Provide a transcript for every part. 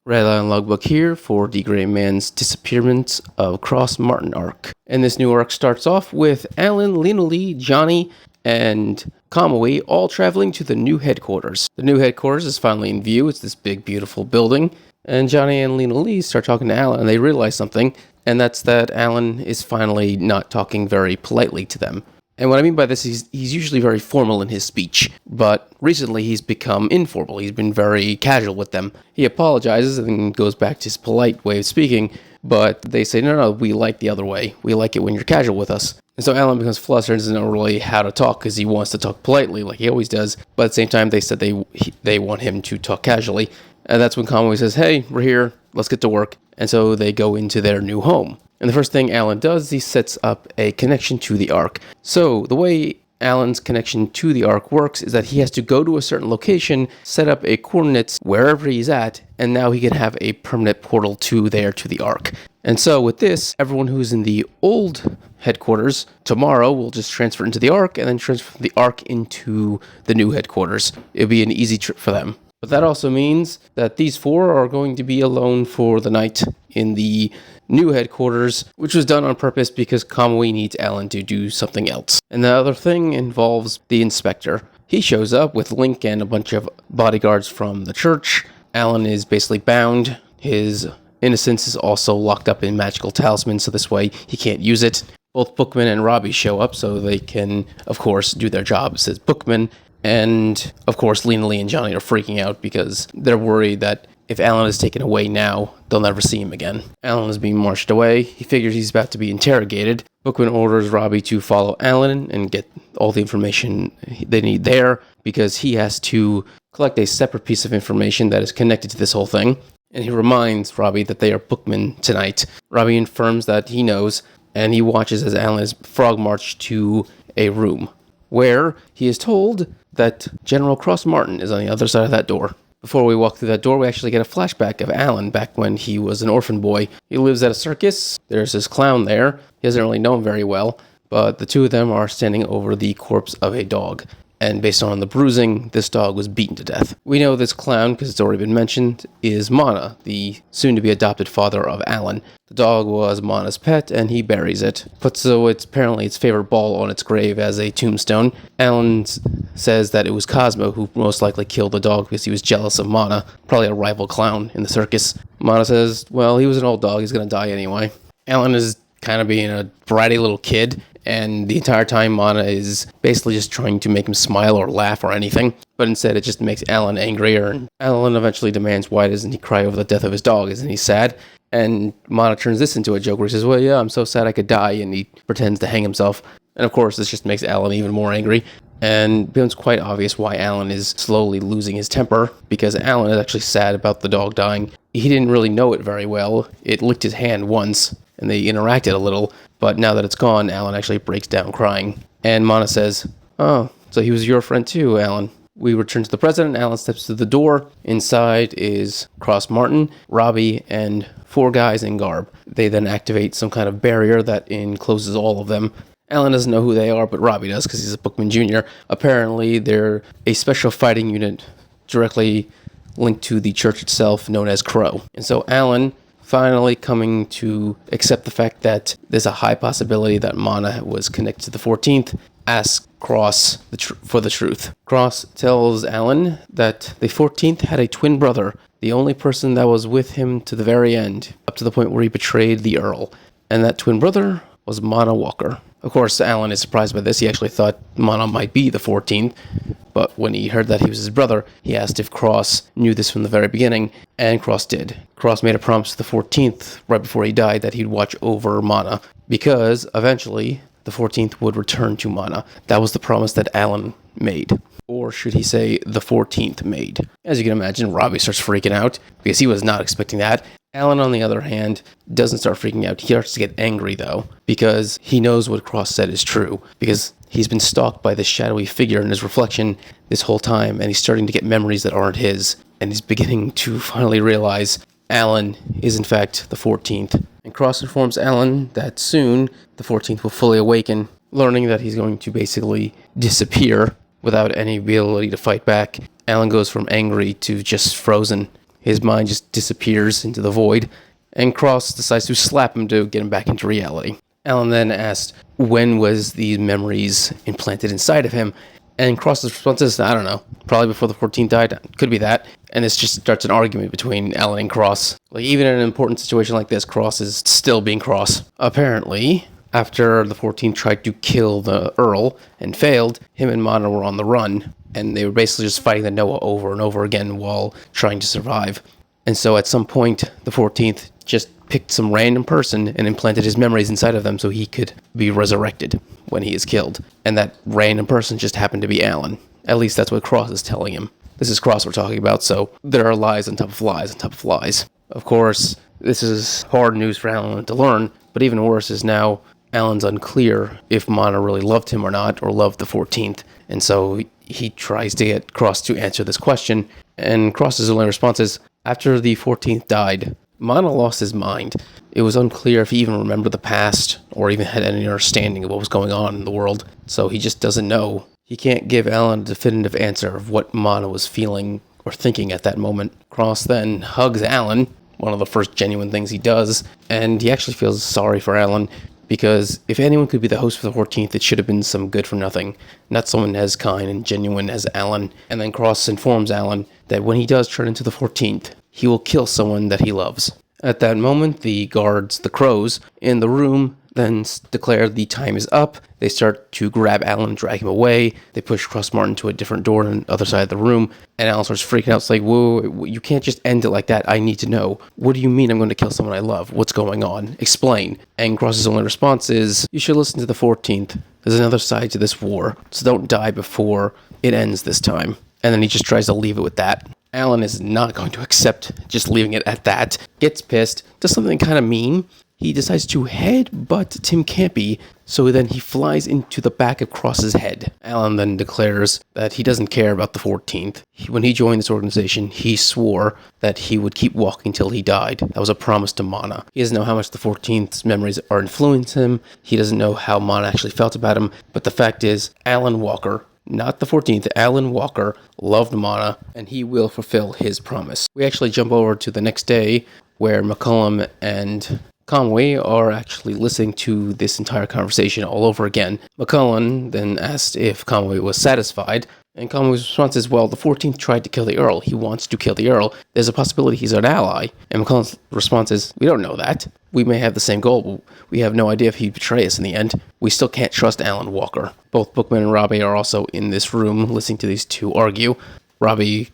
Redline Logbook here for the Grey Man's Disappearance of Cross Martin arc. And this new arc starts off with Alan, Lena Lee, Johnny, and Kamui all traveling to the new headquarters. The new headquarters is finally in view. It's this big, beautiful building. And Johnny and Lena Lee start talking to Alan, and they realize something, and that's that Alan is finally not talking very politely to them. And what I mean by this is he's usually very formal in his speech, but recently he's become informal. He's been very casual with them. He apologizes and goes back to his polite way of speaking, but they say, no, we like the other way. We like it when you're casual with us. And so Alan becomes flustered and doesn't know really how to talk because he wants to talk politely like he always does, but at the same time they said they want him to talk casually. And that's when Kamui says, hey, we're here, let's get to work. And so they go into their new home. And the first thing Alan does is he sets up a connection to the Ark. So the way Alan's connection to the Ark works is that he has to go to a certain location, set up a coordinates wherever he's at, and now he can have a permanent portal to the Ark. And so with this, everyone who's in the old headquarters tomorrow will just transfer into the Ark and then transfer the Ark into the new headquarters. It'll be an easy trip for them. But that also means that these four are going to be alone for the night in the new headquarters, which was done on purpose because Kamui needs Alan to do something else. And the other thing involves the inspector. He shows up with Link and a bunch of bodyguards from the church. Alan is basically bound. His innocence is also locked up in magical talisman, so this way he can't use it. Both Bookman and Robbie show up so they can, of course, do their jobs as Bookman. And, of course, Lena Lee and Johnny are freaking out because they're worried that if Alan is taken away now, they'll never see him again. Alan is being marched away. He figures he's about to be interrogated. Bookman orders Robbie to follow Alan and get all the information they need there because he has to collect a separate piece of information that is connected to this whole thing. And he reminds Robbie that they are Bookman tonight. Robbie affirms that he knows, and he watches as Alan is frog marched to a room where he is told that General Cross Martin is on the other side of that door. Before we walk through that door, we actually get a flashback of Alan back when he was an orphan boy. He lives at a circus. There's this clown there. He doesn't really know him very well, but the two of them are standing over the corpse of a dog. And based on the bruising, this dog was beaten to death. We know this clown, because it's already been mentioned, is Mana, the soon-to-be adopted father of Alan. The dog was Mana's pet, and he buries it. But so it's apparently its favorite ball on its grave as a tombstone. Alan says that it was Cosmo who most likely killed the dog because he was jealous of Mana, probably a rival clown in the circus. Mana says, well, he was an old dog, he's gonna die anyway. Alan is kind of being a bratty little kid, and the entire time Mana is basically just trying to make him smile or laugh or anything, but instead it just makes Alan angrier, and Alan eventually demands why doesn't he cry over the death of his dog, isn't he sad? And Mana turns this into a joke where he says, well, yeah, I'm so sad I could die, and he pretends to hang himself. And of course, this just makes Alan even more angry, and it becomes quite obvious why Alan is slowly losing his temper, because Alan is actually sad about the dog dying. He didn't really know it very well. It licked his hand once, and they interacted a little, but now that it's gone, Alan actually breaks down crying. And Mana says, oh, so he was your friend too, Alan. We return to the present. Alan steps to the door. Inside is Cross Martin, Robbie, and four guys in garb. They then activate some kind of barrier that encloses all of them. Alan doesn't know who they are, but Robbie does because he's a Bookman Jr. Apparently, they're a special fighting unit directly linked to the church itself known as Crow. And so Alan, finally coming to accept the fact that there's a high possibility that Mana was connected to the 14th, asks Cross for the truth. Cross tells Alan that the 14th had a twin brother, the only person that was with him to the very end, up to the point where he betrayed the Earl. And that twin brother was Mana Walker. Of course, Alan is surprised by this. He actually thought Mana might be the 14th, but when he heard that he was his brother, he asked if Cross knew this from the very beginning, and Cross did. Cross made a promise to the 14th right before he died that he'd watch over Mana, because eventually the 14th would return to Mana. That was the promise that Alan made. Or should he say the 14th made? As you can imagine, Robbie starts freaking out because he was not expecting that. Alan, on the other hand, doesn't start freaking out. He starts to get angry, though, because he knows what Cross said is true, because he's been stalked by this shadowy figure in his reflection this whole time, and he's starting to get memories that aren't his, and he's beginning to finally realize Alan is, in fact, the 14th. And Cross informs Alan that soon the 14th will fully awaken, learning that he's going to basically disappear without any ability to fight back. Alan goes from angry to just frozen. his mind just disappears into the void, and Cross decides to slap him to get him back into reality. Alan then asked, when was these memories implanted inside of him? And Cross's response is, I don't know, probably before the 14th died, could be that. And this just starts an argument between Alan and Cross. Like, even in an important situation like this, Cross is still being Cross. Apparently, after the 14th tried to kill the Earl and failed, him and Mana were on the run, and they were basically just fighting the Noah over and over again while trying to survive. And so at some point, the 14th just picked some random person and implanted his memories inside of them so he could be resurrected when he is killed. And that random person just happened to be Alan. At least that's what Cross is telling him. This is Cross we're talking about, so there are lies on top of lies on top of lies. Of course, this is hard news for Alan to learn, but even worse is now Alan's unclear if Mana really loved him or not, or loved the 14th. And so he tries to get Cross to answer this question, and Cross's only response is, after the 14th died, Mana lost his mind. It was unclear if he even remembered the past, or even had any understanding of what was going on in the world, so he just doesn't know. He can't give Alan a definitive answer of what Mana was feeling or thinking at that moment. Cross then hugs Alan, one of the first genuine things he does, and he actually feels sorry for Alan, because if anyone could be the host for the 14th, it should have been some good-for-nothing, not someone as kind and genuine as Alan. And then Cross informs Alan that when he does turn into the 14th, he will kill someone that he loves. At that moment, the guards, the crows, in the room then declare the time is up. They start to grab Alan and drag him away. They push Cross Martin to a different door on the other side of the room, and Alan starts freaking out. It's like, whoa, you can't just end it like that. I need to know. What do you mean I'm going to kill someone I love? What's going on? Explain. And Cross's only response is, you should listen to the 14th. There's another side to this war, so don't die before it ends this time. And then he just tries to leave it with that. Alan is not going to accept just leaving it at that. Gets pissed, does something kind of mean. He decides to headbutt Tim Campy, so then he flies into the back of Cross's head. Alan then declares that he doesn't care about the 14th. When he joined this organization, he swore that he would keep walking till he died. That was a promise to Mana. He doesn't know how much the 14th's memories are influencing him. He doesn't know how Mana actually felt about him. But the fact is, Alan Walker, not the 14th, Alan Walker, loved Mana, and he will fulfill his promise. We actually jump over to the next day, where McCullum and Conway are actually listening to this entire conversation all over again. McCullum then asked if Conway was satisfied, and Conway's response is, well, the 14th tried to kill the Earl. He wants to kill the Earl. There's a possibility he's an ally. And McCullum's response is, we don't know that. We may have the same goal, but we have no idea if he'd betray us in the end. We still can't trust Alan Walker. Both Bookman and Robbie are also in this room listening to these two argue. Robbie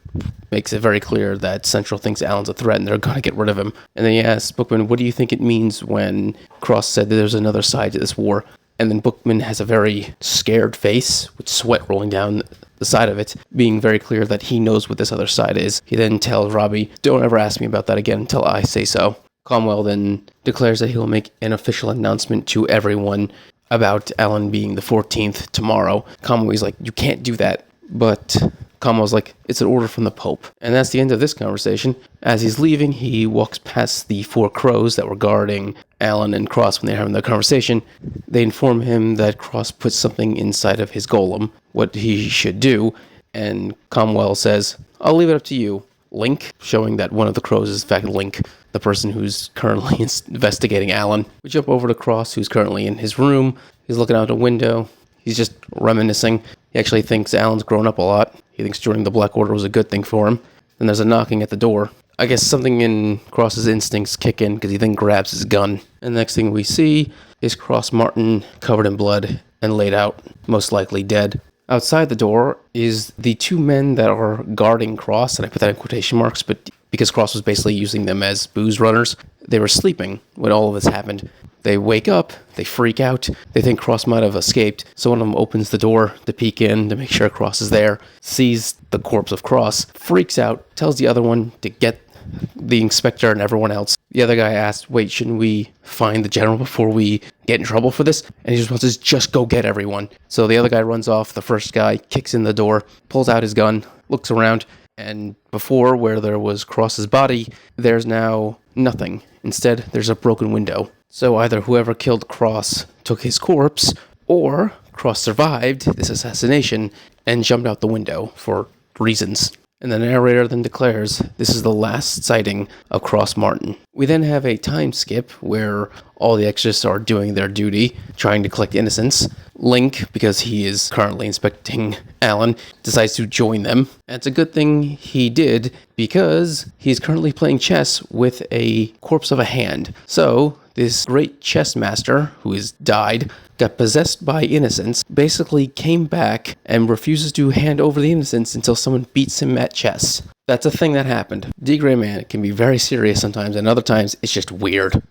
makes it very clear that Central thinks Alan's a threat and they're going to get rid of him. And then he asks Bookman, what do you think it means when Cross said that there's another side to this war? And then Bookman has a very scared face with sweat rolling down the side of it, being very clear that he knows what this other side is. He then tells Robbie, don't ever ask me about that again until I say so. Cromwell then declares that he will make an official announcement to everyone about Alan being the 14th tomorrow. Conway's like, you can't do that. But Cromwell's like, it's an order from the Pope. And that's the end of this conversation. As he's leaving, he walks past the 4 crows that were guarding Alan and Cross when they were having their conversation. They inform him that Cross put something inside of his golem, what he should do. And Cromwell says, I'll leave it up to you. Link, showing that one of the crows is in fact Link, the person who's currently investigating Alan. We jump over to Cross, who's currently in his room. He's looking out a window. He's just reminiscing. He actually thinks Alan's grown up a lot. He thinks joining the Black Order was a good thing for him. Then there's a knocking at the door. I guess something in Cross's instincts kick in because he then grabs his gun. And the next thing we see is Cross Martin covered in blood and laid out, most likely dead. Outside the door is the 2 men that are guarding Cross, and I put that in quotation marks, but because Cross was basically using them as booze runners, they were sleeping when all of this happened. They wake up, they freak out, they think Cross might have escaped, so one of them opens the door to peek in to make sure Cross is there, sees the corpse of Cross, freaks out, tells the other one to get the inspector and everyone else. The other guy asked, wait, shouldn't we find the general before we get in trouble for this? And his response is, just go get everyone. So the other guy runs off, the first guy kicks in the door, pulls out his gun, looks around, and before, where there was Cross's body, there's now nothing. Instead, there's a broken window. So either whoever killed Cross took his corpse, or Cross survived this assassination and jumped out the window for reasons. And the narrator then declares this is the last sighting of Cross Martin. We then have a time skip where all the extras are doing their duty, trying to collect innocents. Link, because he is currently inspecting Alan, decides to join them. And it's a good thing he did, because he's currently playing chess with a corpse of a hand. So this great chess master, who has died, got possessed by innocents, basically came back and refuses to hand over the innocents until someone beats him at chess. That's a thing that happened. D. Gray Man can be very serious sometimes, and other times it's just weird.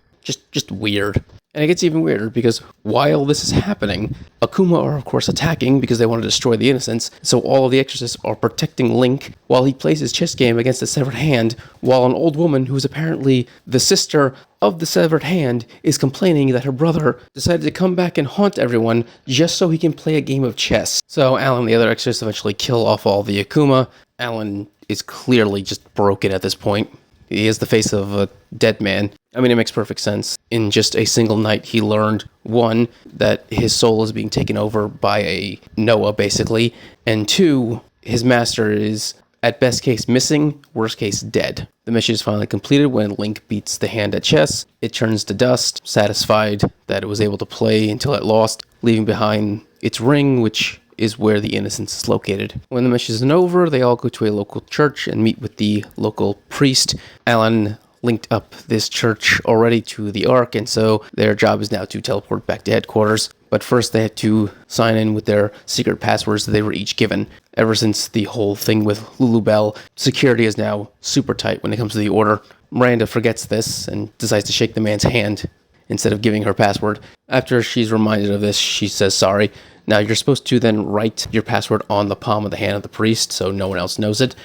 Just weird. And it gets even weirder because while this is happening, Akuma are of course attacking because they want to destroy the innocents, so all of the exorcists are protecting Link while he plays his chess game against the severed hand, while an old woman who is apparently the sister of the severed hand is complaining that her brother decided to come back and haunt everyone just so he can play a game of chess. So Alan and the other exorcists eventually kill off all the Akuma. Alan is clearly just broken at this point. He is the face of a dead man. I mean, it makes perfect sense. In just a single night, he learned, one, that his soul is being taken over by a Noah, basically, and two, his master is, at best case, missing, worst case, dead. The mission is finally completed when Link beats the hand at chess. It turns to dust, satisfied that it was able to play until it lost, leaving behind its ring, which is where the innocence is located. When the mission is over, they all go to a local church and meet with the local priest. Alan linked up this church already to the Ark, and so their job is now to teleport back to headquarters. But first they had to sign in with their secret passwords that they were each given. Ever since the whole thing with Lulubelle, security is now super tight when it comes to the Order. Miranda forgets this and decides to shake the man's hand instead of giving her password. After she's reminded of this, she says sorry. Now, you're supposed to then write your password on the palm of the hand of the priest so no one else knows it.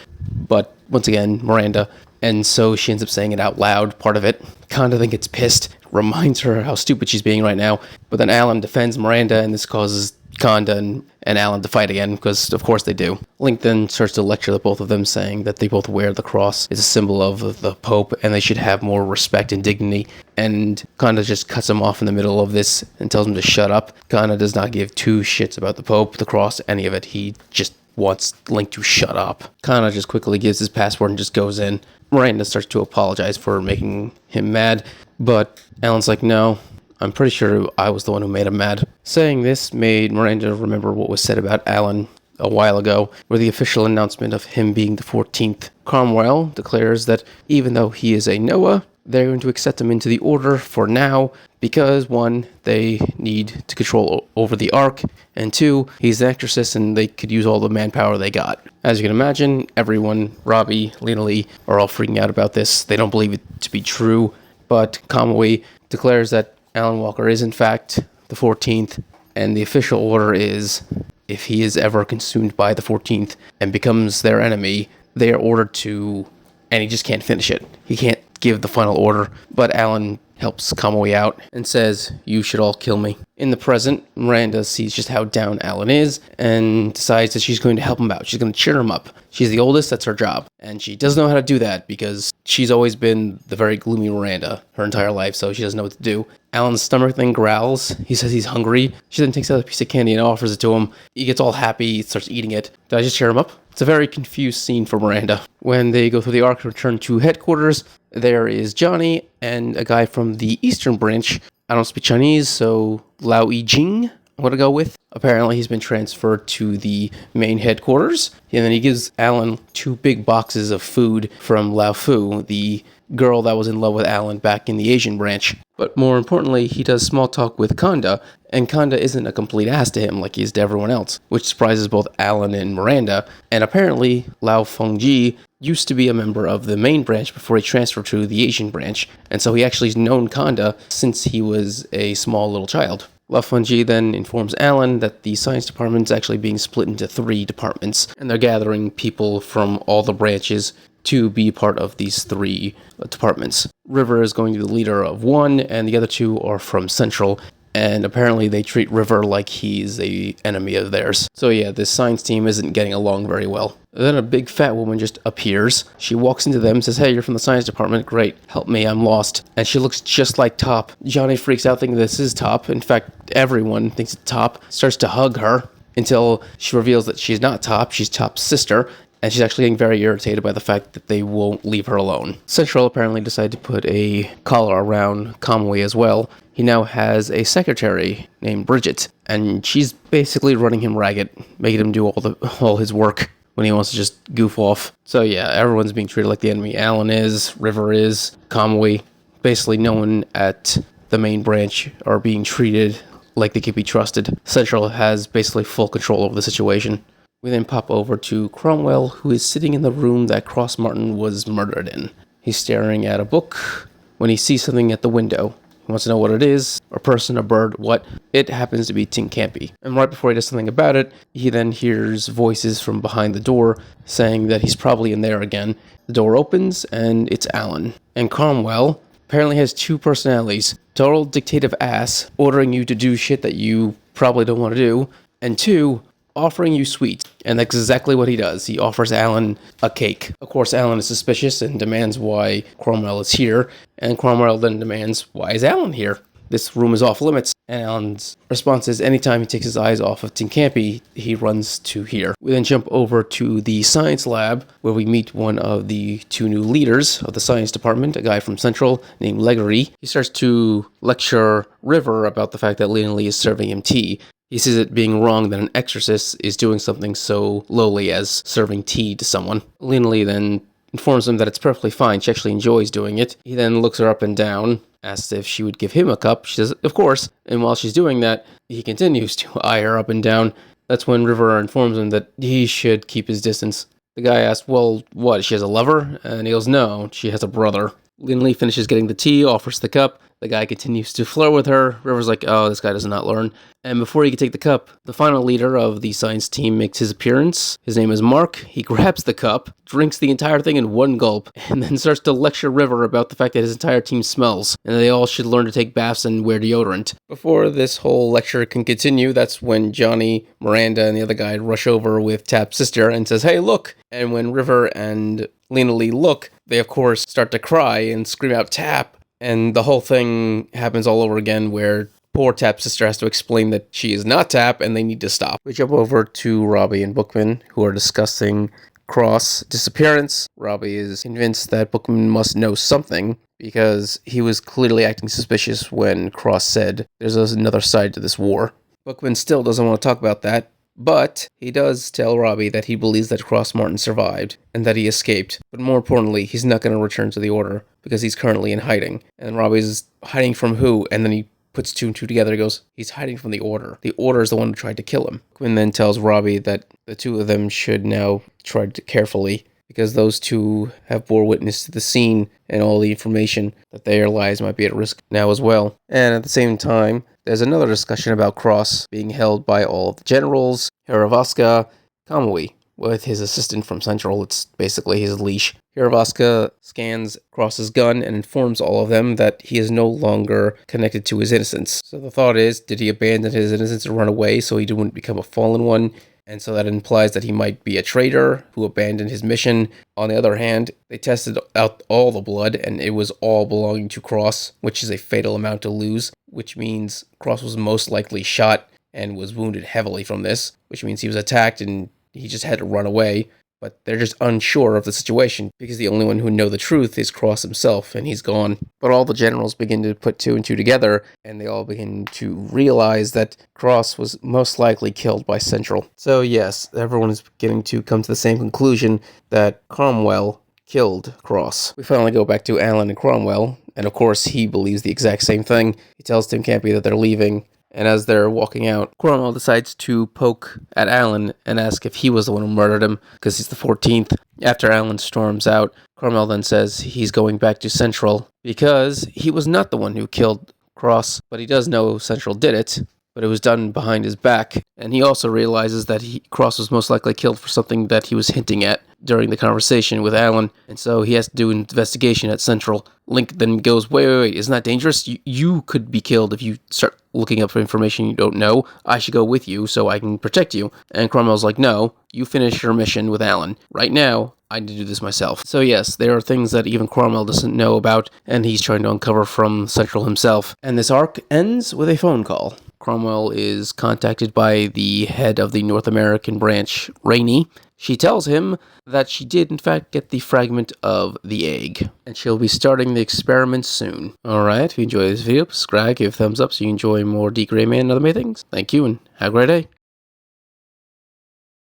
But, once again, Miranda. And so she ends up saying it out loud, part of it. Conda then gets pissed, reminds her how stupid she's being right now. But then Alan defends Miranda, and this causes Conda and Alan to fight again, because of course they do. Link then starts to lecture the both of them, saying that they both wear the cross. It's a symbol of the Pope, and they should have more respect and dignity. And Conda just cuts him off in the middle of this and tells him to shut up. Conda does not give two shits about the Pope, the cross, any of it. He just wants Link to shut up. Conda just quickly gives his password and just goes in. Miranda starts to apologize for making him mad, but Alan's like, no, I'm pretty sure I was the one who made him mad. Saying this made Miranda remember what was said about Alan a while ago, where the official announcement of him being the 14th. Cromwell declares that even though he is a Noah, they're going to accept him into the Order for now, because one, they need to control over the Ark, and two, he's an exorcist and they could use all the manpower they got. As you can imagine, everyone, Robbie, Lena Lee, are all freaking out about this. They don't believe it to be true, but Kamui declares that Alan Walker is in fact the 14th, and the official order is, if he is ever consumed by the 14th and becomes their enemy, they are ordered to, and he just can't finish it. He can't give the final order, but Alan helps Kamui out and says, you should all kill me. In the present, Miranda sees just how down Alan is and decides that she's going to help him out. She's going to cheer him up. She's the oldest, that's her job. And she doesn't know how to do that because she's always been the very gloomy Miranda her entire life, so she doesn't know what to do. Alan's stomach then growls. He says he's hungry. She then takes out a piece of candy and offers it to him. He gets all happy, starts eating it. Did I just cheer him up? It's a very confused scene for Miranda. When they go through the Ark and return to headquarters, there is Johnny and a guy from the Eastern Branch. I don't speak Chinese, so Lao Yijing I'm going to go with. Apparently, he's been transferred to the main headquarters, and then he gives Alan 2 big boxes of food from Lao Fu, the girl that was in love with Alan back in the Asian branch. But more importantly, he does small talk with Kanda, and Kanda isn't a complete ass to him like he is to everyone else, which surprises both Alan and Miranda. And apparently, Lao Fengji used to be a member of the main branch before he transferred to the Asian branch, and so he actually has known Kanda since he was a small little child. Lao Fengji then informs Alan that the science department is actually being split into 3 departments, and they're gathering people from all the branches to be part of these 3 departments. River is going to be the leader of 1, and the other 2 are from Central, and apparently they treat River like he's an enemy of theirs. So yeah, this science team isn't getting along very well. Then a big fat woman just appears. She walks into them and says, "Hey, you're from the science department. Great. Help me, I'm lost." And she looks just like Top. Johnny freaks out thinking this is Top. In fact, everyone thinks it's Top. Starts to hug her until she reveals that she's not Top. She's Top's sister. and she's actually getting very irritated by the fact that they won't leave her alone. Central apparently decided to put a collar around Conway as well. He now has a secretary named Bridget, and she's basically running him ragged, making him do all his work when he wants to just goof off. So yeah, everyone's being treated like the enemy. Alan is, River is, Conway. Basically no one at the main branch are being treated like they could be trusted. Central has basically full control over the situation. We then pop over to Cromwell, who is sitting in the room that Cross Martin was murdered in. He's staring at a book when he sees something at the window. He wants to know what it is, a person, a bird, what. It happens to be Tin Campy. And right before he does something about it, he then hears voices from behind the door saying that he's probably in there again. The door opens, and it's Alan. And Cromwell apparently has two personalities. Total dictative ass, ordering you to do shit that you probably don't want to do. And two, offering you sweets. And that's exactly what he does. He offers Alan a cake. Of course, Alan is suspicious and demands why Cromwell is here. And Cromwell then demands, why is Alan here? This room is off limits. And Alan's response is, anytime he takes his eyes off of Tin Campy, he runs to here. We then jump over to the science lab, where we meet one of the two new leaders of the science department, a guy from Central named Leggery. He starts to lecture River about the fact that Lena Lee is serving him tea. He sees it being wrong that an exorcist is doing something so lowly as serving tea to someone. Lena Lee then informs him that it's perfectly fine. She actually enjoys doing it. He then looks her up and down, asks if she would give him a cup. She says, of course. And while she's doing that, he continues to eye her up and down. That's when River informs him that he should keep his distance. The guy asks, well, what, she has a lover? And he goes, no, she has a brother. Lena Lee finishes getting the tea, offers the cup. The guy continues to flirt with her. River's like, oh, this guy does not learn. And before he can take the cup, the final leader of the science team makes his appearance. His name is Mark. He grabs the cup, drinks the entire thing in one gulp, and then starts to lecture River about the fact that his entire team smells, and they all should learn to take baths and wear deodorant. Before this whole lecture can continue, that's when Johnny, Miranda, and the other guy rush over with Tap's sister and says, hey, look! And when River and Lena Lee look, they of course start to cry and scream out, Tap! And the whole thing happens all over again where poor Tap's sister has to explain that she is not Tap and they need to stop. We jump over to Robbie and Bookman, who are discussing Cross' disappearance. Robbie is convinced that Bookman must know something because he was clearly acting suspicious when Cross said there's another side to this war. Bookman still doesn't want to talk about that, but he does tell Robbie that he believes that Cross Martin survived and that he escaped. But more importantly, he's not going to return to the Order because he's currently in hiding. And Robbie's hiding from who? And then he puts two and two together and goes, he's hiding from the Order. The Order is the one who tried to kill him. Quinn then tells Robbie that the two of them should now tread carefully because those two have bore witness to the scene and all the information that their lives might be at risk now as well. And at the same time, there's another discussion about Cross being held by all of the generals, Heravaska, Kamui, with his assistant from Central. It's basically his leash. Heravaska scans Cross's gun and informs all of them that he is no longer connected to his innocence. So the thought is, did he abandon his innocence and run away so he wouldn't become a fallen one? And so that implies that he might be a traitor who abandoned his mission. On the other hand, they tested out all the blood, and it was all belonging to Cross, which is a fatal amount to lose, which means Cross was most likely shot and was wounded heavily from this, which means he was attacked and he just had to run away. But they're just unsure of the situation because the only one who know the truth is Cross himself, and he's gone. But all the generals begin to put two and two together, and they all begin to realize that Cross was most likely killed by Central. So yes, everyone is beginning to come to the same conclusion that Cromwell killed Cross. We finally go back to Alan and Cromwell, and of course he believes the exact same thing. He tells Tin Campy that they're leaving. And as they're walking out, Cromwell decides to poke at Alan and ask if he was the one who murdered him, because he's the 14th. After Alan storms out, Cromwell then says he's going back to Central, because he was not the one who killed Cross, but he does know Central did it, but it was done behind his back. And he also realizes that Cross was most likely killed for something that he was hinting at during the conversation with Alan, and so he has to do an investigation at Central. Link then goes, wait, isn't that dangerous? You could be killed if you start looking up for information you don't know. I should go with you so I can protect you. And Cromwell's like, no, you finish your mission with Alan. Right now, I need to do this myself. So yes, there are things that even Cromwell doesn't know about, and he's trying to uncover from Central himself. And this arc ends with a phone call. Cromwell is contacted by the head of the North American branch, Rainey. She tells him that she did in fact get the fragment of the egg, and she'll be starting the experiment soon. Alright, if you enjoyed this video, subscribe, give a thumbs up so you enjoy more D. Gray Man and other things. Thank you, and have a great day.